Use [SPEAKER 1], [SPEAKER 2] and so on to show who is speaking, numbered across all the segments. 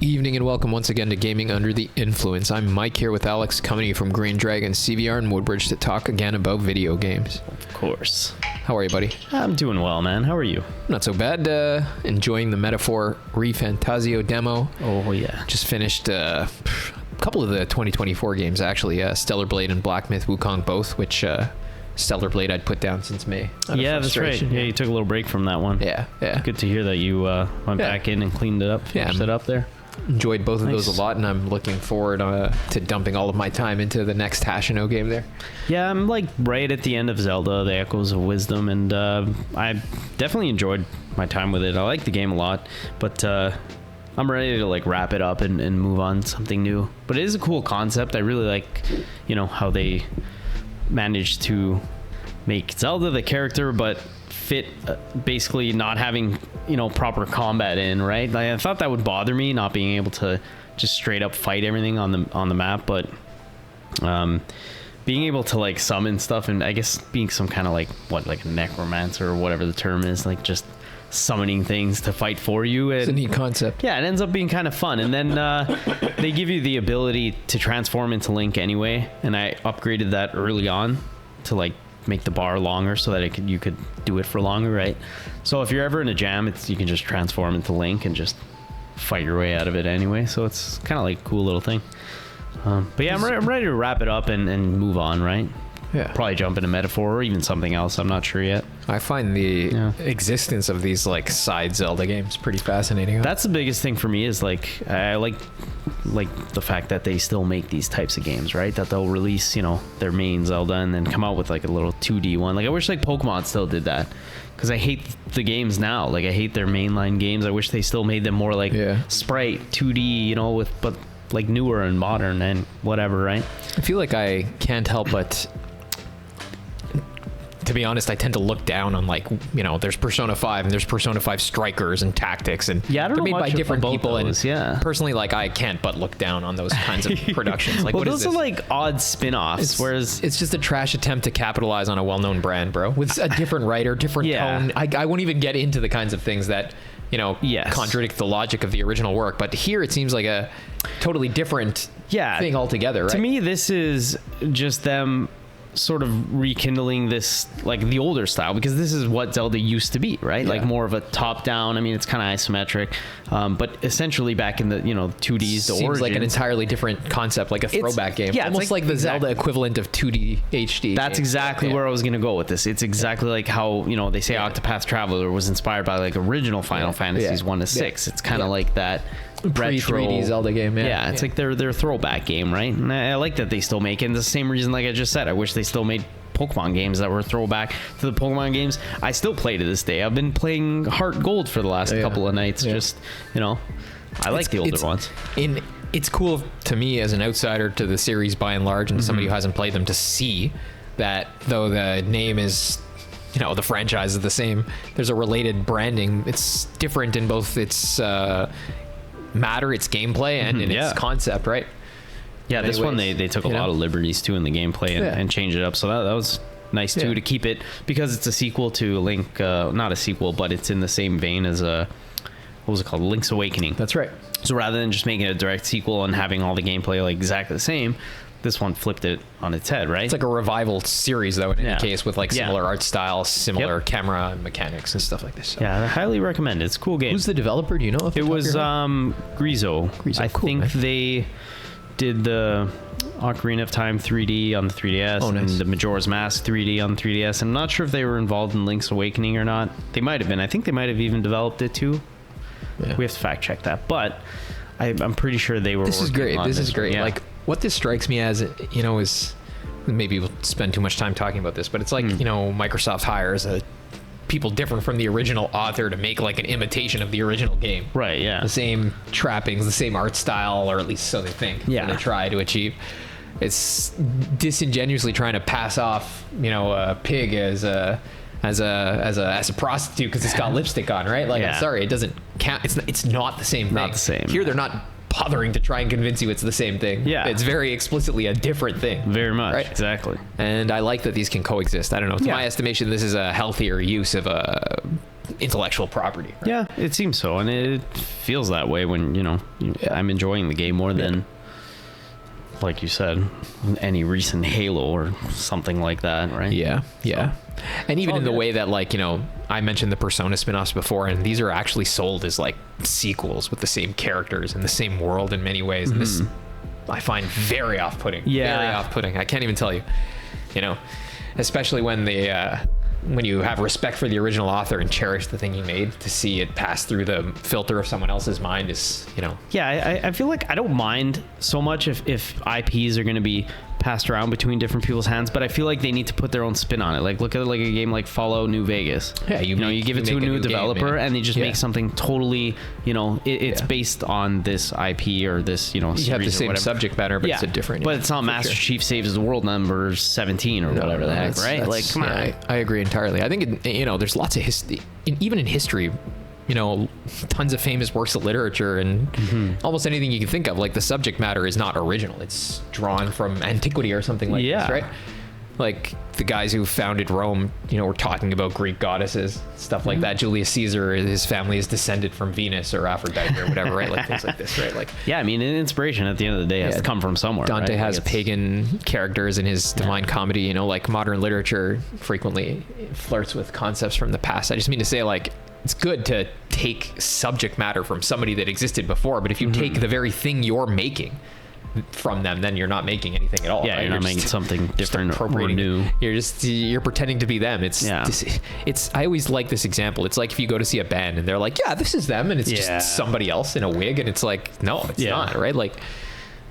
[SPEAKER 1] Evening and welcome once again to Gaming Under the Influence. I'm Mike here with Alex, coming to you from GreenDragonCVR in Woodbridge to talk again about video games.
[SPEAKER 2] Of course.
[SPEAKER 1] How are you, buddy?
[SPEAKER 2] I'm doing well, man. How are you?
[SPEAKER 1] Not so bad. Enjoying the Metaphor ReFantazio demo.
[SPEAKER 2] Oh, yeah.
[SPEAKER 1] Just finished a couple of the 2024 games, actually. Stellar Blade and Black Myth Wukong both, which Stellar Blade I'd put down since May.
[SPEAKER 2] Yeah, that's right. Yeah, you took a little break from that one.
[SPEAKER 1] Yeah.
[SPEAKER 2] Good to hear that you went back in and cleaned it up, finished it up there.
[SPEAKER 1] Enjoyed both of those a lot, and I'm looking forward to dumping all of my time into the next Hashino game there.
[SPEAKER 2] Yeah, I'm like right at the end of Zelda, The Echoes of Wisdom, and I definitely enjoyed my time with it. I like the game a lot, but I'm ready to like wrap it up and move on to something new. But it is a cool concept. I really like, how they managed to make Zelda the character, but fit basically not having proper combat in, right? Like, I thought that would bother me, not being able to just straight up fight everything on the map, but being able to like summon stuff, and I guess being some kind of like a necromancer or whatever the term is, like just summoning things to fight for you.
[SPEAKER 1] It's a neat concept.
[SPEAKER 2] Yeah, it ends up being kind of fun. And then they give you the ability to transform into Link anyway, and I upgraded that early on to like make the bar longer so that you could do it for longer, right? So if you're ever in a jam, you can just transform into Link and just fight your way out of it anyway. So it's kind of like a cool little thing. But yeah, I'm ready to wrap it up and move on, right?
[SPEAKER 1] Yeah.
[SPEAKER 2] Probably jump into Metaphor or even something else. I'm not sure yet.
[SPEAKER 1] I find the existence of these like side Zelda games pretty fascinating.
[SPEAKER 2] That's the biggest thing for me is like I like the fact that they still make these types of games, right? That they'll release, their main Zelda and then come out with like a little 2D one. Like I wish like Pokemon still did that, because I hate the games now. Like I hate their mainline games. I wish they still made them more like sprite 2D, but like newer and modern and whatever, right?
[SPEAKER 1] I feel like I can't help but, to be honest, I tend to look down on there's Persona 5 and there's Persona 5 Strikers and Tactics, and
[SPEAKER 2] I don't
[SPEAKER 1] they're made
[SPEAKER 2] know
[SPEAKER 1] by
[SPEAKER 2] much
[SPEAKER 1] different
[SPEAKER 2] about
[SPEAKER 1] people.
[SPEAKER 2] those,
[SPEAKER 1] and personally, like I can't but look down on those kinds of productions. Like,
[SPEAKER 2] well,
[SPEAKER 1] what
[SPEAKER 2] those
[SPEAKER 1] is
[SPEAKER 2] are
[SPEAKER 1] this?
[SPEAKER 2] like odd spin-offs, wherez
[SPEAKER 1] it's just a trash attempt to capitalize on a well-known brand, bro, with a different writer, different tone. I won't even get into the kinds of things that contradict the logic of the original work, but here it seems like a totally different thing altogether, right?
[SPEAKER 2] To me, this is just them sort of rekindling this, like the older style, because this is what Zelda used to be, right? Like more of a top down. I mean, it's kind of isometric, but essentially back in the 2Ds, the
[SPEAKER 1] seems
[SPEAKER 2] origins,
[SPEAKER 1] like an entirely different concept, like a throwback game.
[SPEAKER 2] Yeah,
[SPEAKER 1] almost like the Zelda equivalent of 2D HD.
[SPEAKER 2] That's exactly where I was going to go with this. It's exactly like how they say Octopath Traveler was inspired by like original Final Fantasies 1 to 6. It's kind of like that retro
[SPEAKER 1] 3D Zelda game.
[SPEAKER 2] It's like their throwback game, right? And I like that they still make it. And the same reason, like I just said, I wish they still made Pokemon games that were throwback to the Pokemon games I still play to this day. I've been playing Heart Gold for the last couple of nights. Just I like the older ones.
[SPEAKER 1] It's cool to me as an outsider to the series by and large, and somebody who hasn't played them, to see that though the name is the franchise is the same, there's a related branding. It's different in both its matter, its gameplay, and in its concept, right?
[SPEAKER 2] Yeah, this one they took a lot of liberties too in the gameplay and changed it up, so that was nice too, to keep it, because it's a sequel to Link, not a sequel, but it's in the same vein as what was it called, Link's Awakening.
[SPEAKER 1] That's right.
[SPEAKER 2] So rather than just making it a direct sequel and having all the gameplay like exactly the same, this one flipped it on its head, right?
[SPEAKER 1] It's like a revival series, though, in any case, with like similar art style, similar camera mechanics and stuff like this. So.
[SPEAKER 2] Yeah, I highly recommend it. It's a cool game.
[SPEAKER 1] Who's the developer? Do you know?
[SPEAKER 2] It was Grizo. I think they did the Ocarina of Time 3D on the 3DS and the Majora's Mask 3D on the 3DS. I'm not sure if they were involved in Link's Awakening or not. They might have been. I think they might have even developed it too. Yeah. We have to fact check that, but I'm pretty sure they were.
[SPEAKER 1] This is great. This is great.
[SPEAKER 2] Yeah.
[SPEAKER 1] Like, what this strikes me as, is, maybe we'll spend too much time talking about this, but it's like, Microsoft hires people different from the original author to make like an imitation of the original game.
[SPEAKER 2] Right, yeah.
[SPEAKER 1] The same trappings, the same art style, or at least so they think.
[SPEAKER 2] Yeah.
[SPEAKER 1] They try to achieve. It's disingenuously trying to pass off, a pig as a prostitute because it's got lipstick on, right? Like, I'm sorry, it doesn't count. It's not the same thing.
[SPEAKER 2] Not the same.
[SPEAKER 1] Here, they're not bothering to try and convince you it's the same thing.
[SPEAKER 2] Yeah.
[SPEAKER 1] It's very explicitly a different thing.
[SPEAKER 2] Very much.
[SPEAKER 1] Right?
[SPEAKER 2] Exactly.
[SPEAKER 1] And I like that these can coexist. I don't know. To my estimation, this is a healthier use of a intellectual property. Right?
[SPEAKER 2] Yeah, it seems so, and it feels that way when I'm enjoying the game more than, like you said, any recent Halo or something like that, right?
[SPEAKER 1] Yeah, yeah. And even in the way that, like, I mentioned the Persona spin-offs before, and these are actually sold as like sequels with the same characters and the same world in many ways. And this I find very off-putting.
[SPEAKER 2] Yeah.
[SPEAKER 1] Very off-putting. I can't even tell you, especially when when you have respect for the original author and cherish the thing he made, to see it pass through the filter of someone else's mind is,
[SPEAKER 2] Yeah, I feel like I don't mind so much if IPs are going to be passed around between different people's hands, but I feel like they need to put their own spin on it. Like, look at like a game like Fallout New Vegas.
[SPEAKER 1] Yeah, you
[SPEAKER 2] give it to a new developer, and they just make something totally, it's based on this IP or this,
[SPEAKER 1] you have the same subject matter, but it's a different.
[SPEAKER 2] But it's not Master Chief Saves the World number 17 or whatever the heck, right? Like, come on.
[SPEAKER 1] I agree entirely. I think there's lots of history, even in history. Tons of famous works of literature and almost anything you can think of. Like, the subject matter is not original. It's drawn from antiquity or something like this, right? Like, the guys who founded Rome, were talking about Greek goddesses, stuff like that. Julius Caesar, his family is descended from Venus or Aphrodite or whatever, right? Like, things like this, right? Like,
[SPEAKER 2] yeah, I mean, an inspiration at the end of the day has to come from somewhere.
[SPEAKER 1] Dante
[SPEAKER 2] right?
[SPEAKER 1] has pagan characters in his Divine Comedy. Like, modern literature frequently flirts with concepts from the past. I just mean to say, like, it's good to take subject matter from somebody that existed before, but if you take the very thing you're making from them, then you're not making anything at all.
[SPEAKER 2] Yeah,
[SPEAKER 1] right?
[SPEAKER 2] you're not making something different or new.
[SPEAKER 1] You're pretending to be them. It's I always like this example. It's like if you go to see a band and they're like, yeah, this is them, and it's just somebody else in a wig, and it's like, no, it's not, right? Like,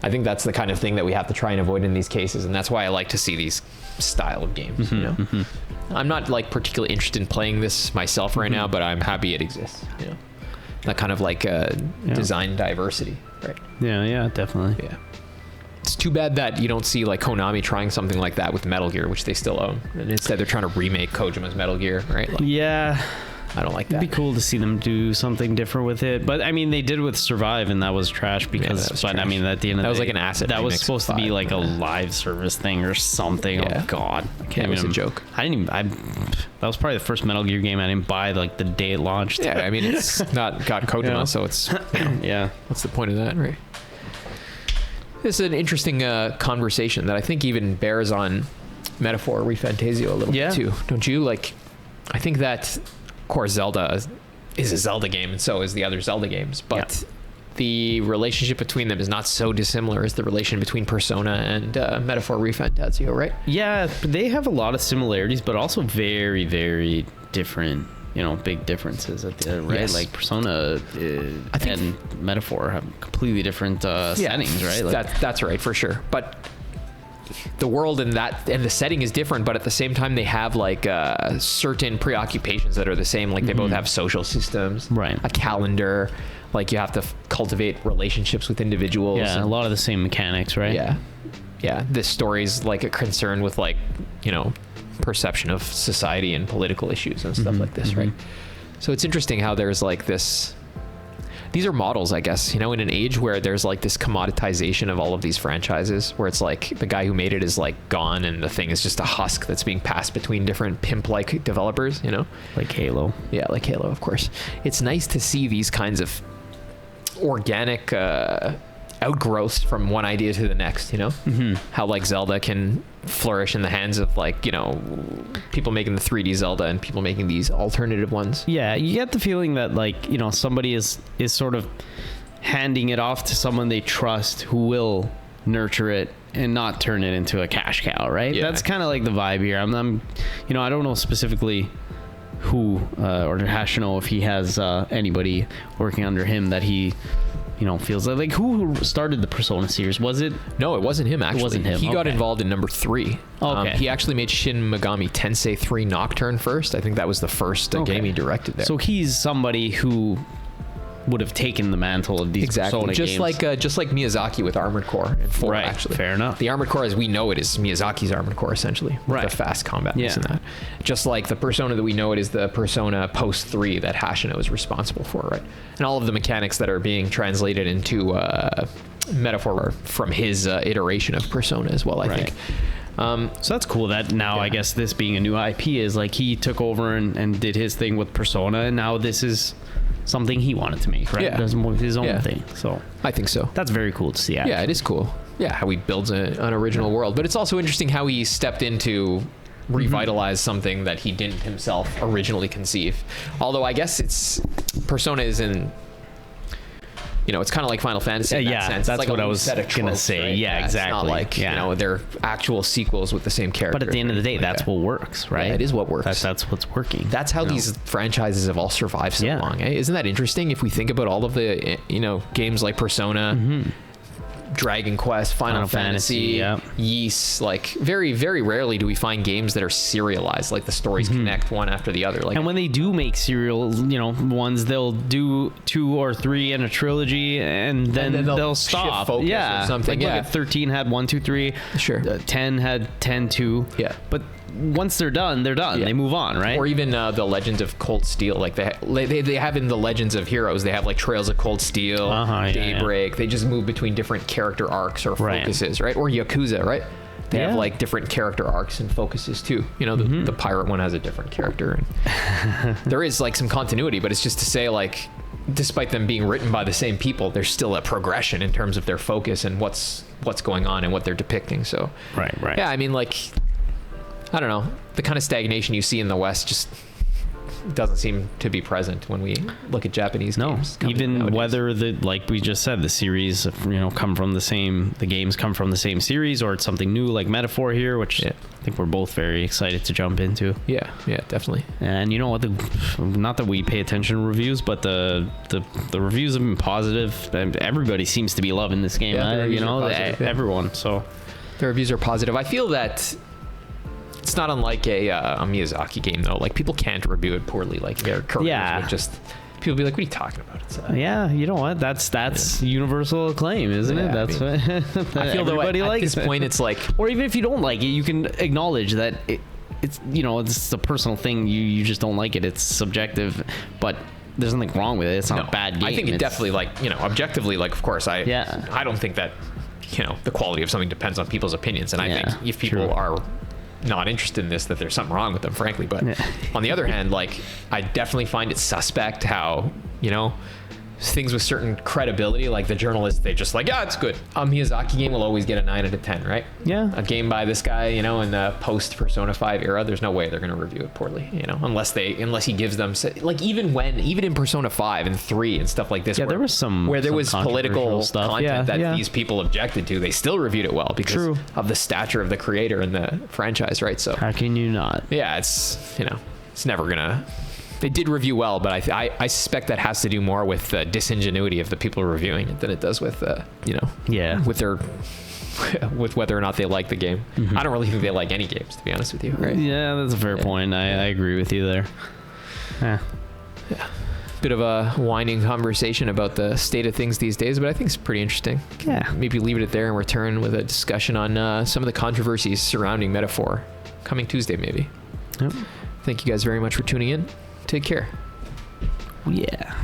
[SPEAKER 1] I think that's the kind of thing that we have to try and avoid in these cases, and that's why I like to see these style of games. I'm not like particularly interested in playing this myself right now, but I'm happy it exists. That kind of like design diversity, right?
[SPEAKER 2] Yeah, definitely.
[SPEAKER 1] Yeah. It's too bad that you don't see like Konami trying something like that with Metal Gear, which they still own, and instead they're trying to remake Kojima's Metal Gear, right? Like,
[SPEAKER 2] yeah.
[SPEAKER 1] I don't like that.
[SPEAKER 2] It'd be cool to see them do something different with it, but I mean, they did with Survive, and that was trash because. Trash. I mean, at the end of the day,
[SPEAKER 1] that was like an asset.
[SPEAKER 2] That was supposed to be like a live service thing or something. Yeah. Oh God,
[SPEAKER 1] it was a joke.
[SPEAKER 2] That was probably the first Metal Gear game I didn't buy like the day it launched.
[SPEAKER 1] Yeah, I mean, it's not got Kojima, so it's what's the point of that, right? This is an interesting conversation that I think even bears on Metaphor ReFantazio a little bit too. Don't you? Like, I think that. Of course, Zelda is a Zelda game, and so is the other Zelda games, but the relationship between them is not so dissimilar as the relation between Persona and Metaphor ReFantazio, right? Yeah,
[SPEAKER 2] they have a lot of similarities, but also very, very different, big differences at the end, right? Yes. Like Persona and Metaphor have completely different settings, right? Like,
[SPEAKER 1] that's right, for sure. But the world and the setting is different, but at the same time they have like certain preoccupations that are the same. Like they both have social systems,
[SPEAKER 2] right?
[SPEAKER 1] A calendar, like you have to cultivate relationships with individuals.
[SPEAKER 2] Yeah, a lot of the same mechanics, right?
[SPEAKER 1] Yeah. This story's like a concern with like perception of society and political issues and stuff like this, right? So it's interesting how there's like this. These are models, I guess, in an age where there's like this commoditization of all of these franchises, where it's like the guy who made it is like gone and the thing is just a husk that's being passed between different pimp-like developers,
[SPEAKER 2] Like Halo.
[SPEAKER 1] Yeah, like Halo, of course. It's nice to see these kinds of organic outgrowths from one idea to the next, How like Zelda can flourish in the hands of like, people making the 3D Zelda and people making these alternative ones.
[SPEAKER 2] Yeah, you get the feeling that like, somebody is sort of handing it off to someone they trust who will nurture it and not turn it into a cash cow, right? Yeah. That's kind of like the vibe here. I'm I don't know specifically who or Hashino, if he has anybody working under him that he feels like who started the Persona series? Was it?
[SPEAKER 1] No, it wasn't him, actually.
[SPEAKER 2] It wasn't him.
[SPEAKER 1] He got involved in number 3.
[SPEAKER 2] Okay.
[SPEAKER 1] He actually made Shin Megami Tensei 3 Nocturne first. I think that was the first game he directed there.
[SPEAKER 2] So he's somebody who would have taken the mantle of these Persona
[SPEAKER 1] just
[SPEAKER 2] games.
[SPEAKER 1] Just like Miyazaki with Armored Core and 4,
[SPEAKER 2] right,
[SPEAKER 1] actually.
[SPEAKER 2] Fair enough.
[SPEAKER 1] The Armored Core as we know it is Miyazaki's Armored Core, essentially. With the fast combat and that. Just like the Persona that we know it is the Persona post 3 that Hashino is responsible for, right? And all of the mechanics that are being translated into Metaphor from his iteration of Persona as well, I think.
[SPEAKER 2] So that's cool that now
[SPEAKER 1] Yeah.
[SPEAKER 2] I guess this being a new IP is like he took over and did his thing with Persona, and now this is something he wanted to make, right?
[SPEAKER 1] Yeah.
[SPEAKER 2] Does his own
[SPEAKER 1] Yeah.
[SPEAKER 2] thing. So
[SPEAKER 1] I think so.
[SPEAKER 2] that's very cool to see. Actually.
[SPEAKER 1] Yeah, it is cool. Yeah, how he builds an original world. But it's also interesting how he stepped into revitalize something that he didn't himself originally conceive. Although I guess Persona is in, it's kind of like Final Fantasy in that
[SPEAKER 2] Yeah,
[SPEAKER 1] sense. It's
[SPEAKER 2] that's
[SPEAKER 1] like
[SPEAKER 2] what
[SPEAKER 1] a
[SPEAKER 2] I
[SPEAKER 1] loose
[SPEAKER 2] was
[SPEAKER 1] set of
[SPEAKER 2] gonna
[SPEAKER 1] tropes,
[SPEAKER 2] say.
[SPEAKER 1] right?
[SPEAKER 2] Yeah,
[SPEAKER 1] It's not
[SPEAKER 2] exactly.
[SPEAKER 1] like,
[SPEAKER 2] Yeah.
[SPEAKER 1] they're actual sequels with the same character.
[SPEAKER 2] But at the end of the day,
[SPEAKER 1] like
[SPEAKER 2] that's
[SPEAKER 1] that.
[SPEAKER 2] what works, right?
[SPEAKER 1] Yeah, it is what works.
[SPEAKER 2] That's what's working.
[SPEAKER 1] That's how
[SPEAKER 2] you know?
[SPEAKER 1] these franchises have all survived so
[SPEAKER 2] Yeah.
[SPEAKER 1] long. Eh? Isn't that interesting? If we think about all of the, games like Persona, Dragon Quest, Final Fantasy,
[SPEAKER 2] yeah.
[SPEAKER 1] Ys, like very, very rarely do we find games that are serialized, like the stories connect one after the other. Like,
[SPEAKER 2] And when they do make serial, ones, they'll do 2 or 3 in a trilogy, and then they'll
[SPEAKER 1] shift
[SPEAKER 2] stop.
[SPEAKER 1] focus or
[SPEAKER 2] Yeah,
[SPEAKER 1] something.
[SPEAKER 2] Like,
[SPEAKER 1] Yeah.
[SPEAKER 2] look at 13 had 1, 2, 3.
[SPEAKER 1] Sure.
[SPEAKER 2] 10 had 10, 2.
[SPEAKER 1] Yeah.
[SPEAKER 2] But once they're done, they're done.
[SPEAKER 1] Yeah.
[SPEAKER 2] They move on, right?
[SPEAKER 1] or even the Legends of Cold Steel, like they have in the Legends of Heroes, they have like Trails of Cold Steel,
[SPEAKER 2] Yeah,
[SPEAKER 1] Daybreak. They just move between different character arcs or
[SPEAKER 2] Right.
[SPEAKER 1] focuses, right? Or Yakuza, right? They have
[SPEAKER 2] Yeah.
[SPEAKER 1] like different character arcs and focuses too. The pirate one has a different character. And there is like some continuity, but it's just to say, like, despite them being written by the same people, there's still a progression in terms of their focus and what's going on and what they're depicting. So
[SPEAKER 2] Right.
[SPEAKER 1] yeah, I mean, like, I don't know, the kind of stagnation you see in the West just doesn't seem to be present when we look at Japanese
[SPEAKER 2] No,
[SPEAKER 1] games. coming
[SPEAKER 2] even
[SPEAKER 1] nowadays.
[SPEAKER 2] whether like we just said, the series, come from the games come from the same series, or it's something new like Metaphor here, which
[SPEAKER 1] Yeah.
[SPEAKER 2] I think we're both very excited to jump into.
[SPEAKER 1] Yeah, definitely.
[SPEAKER 2] And you know what? Not that we pay attention to reviews, but the reviews have been positive, and everybody seems to be loving this game.
[SPEAKER 1] Yeah, the reviews are positive, yeah.
[SPEAKER 2] Everyone. So
[SPEAKER 1] The reviews are positive. I feel that it's not unlike a Miyazaki game, though. Like, people can't review it poorly. Like, their careers
[SPEAKER 2] Yeah.
[SPEAKER 1] would just... People be like, what are you talking about? It's,
[SPEAKER 2] yeah, you know what? That's universal acclaim, isn't
[SPEAKER 1] Yeah,
[SPEAKER 2] it? That's what
[SPEAKER 1] I feel though
[SPEAKER 2] everybody
[SPEAKER 1] at
[SPEAKER 2] likes.
[SPEAKER 1] this point, it's like...
[SPEAKER 2] Or even if you don't like it, you can acknowledge that it's it's a personal thing. You just don't like it. It's subjective, but there's nothing wrong with it. It's not a bad game.
[SPEAKER 1] I think it definitely, like, objectively, like, of course, I don't think that, the quality of something depends on people's opinions. And I think if people
[SPEAKER 2] true.
[SPEAKER 1] are not interested in this, that there's something wrong with them, frankly. But on the other hand, like, I definitely find it suspect how, things with certain credibility, like the journalists, they just like, yeah, it's good. A Miyazaki game will always get a 9 out of 10, right?
[SPEAKER 2] Yeah.
[SPEAKER 1] A game by this guy, in the post Persona 5 era, there's no way they're going to review it poorly, unless he gives them, like, even in Persona 5 and 3 and stuff like this,
[SPEAKER 2] Yeah, there was
[SPEAKER 1] where there
[SPEAKER 2] some
[SPEAKER 1] was political
[SPEAKER 2] controversial stuff.
[SPEAKER 1] content
[SPEAKER 2] Yeah,
[SPEAKER 1] that these people objected to, they still reviewed it well because
[SPEAKER 2] True.
[SPEAKER 1] of the stature of the creator and the franchise, right? So
[SPEAKER 2] How can you not?
[SPEAKER 1] yeah, it's it's never gonna. They did review well, but I suspect that has to do more with the disingenuity of the people reviewing it than it does with
[SPEAKER 2] Yeah.
[SPEAKER 1] with their with whether or not they like the game. I don't really think they like any games, to be honest with you. Right?
[SPEAKER 2] Yeah, that's a fair point. I agree with you there. Yeah.
[SPEAKER 1] Bit of a whining conversation about the state of things these days, but I think it's pretty interesting.
[SPEAKER 2] Yeah.
[SPEAKER 1] Maybe leave it there and return with a discussion on some of the controversies surrounding Metaphor coming Tuesday, maybe.
[SPEAKER 2] Yep.
[SPEAKER 1] Thank you guys very much for tuning in. Take care.
[SPEAKER 2] Yeah.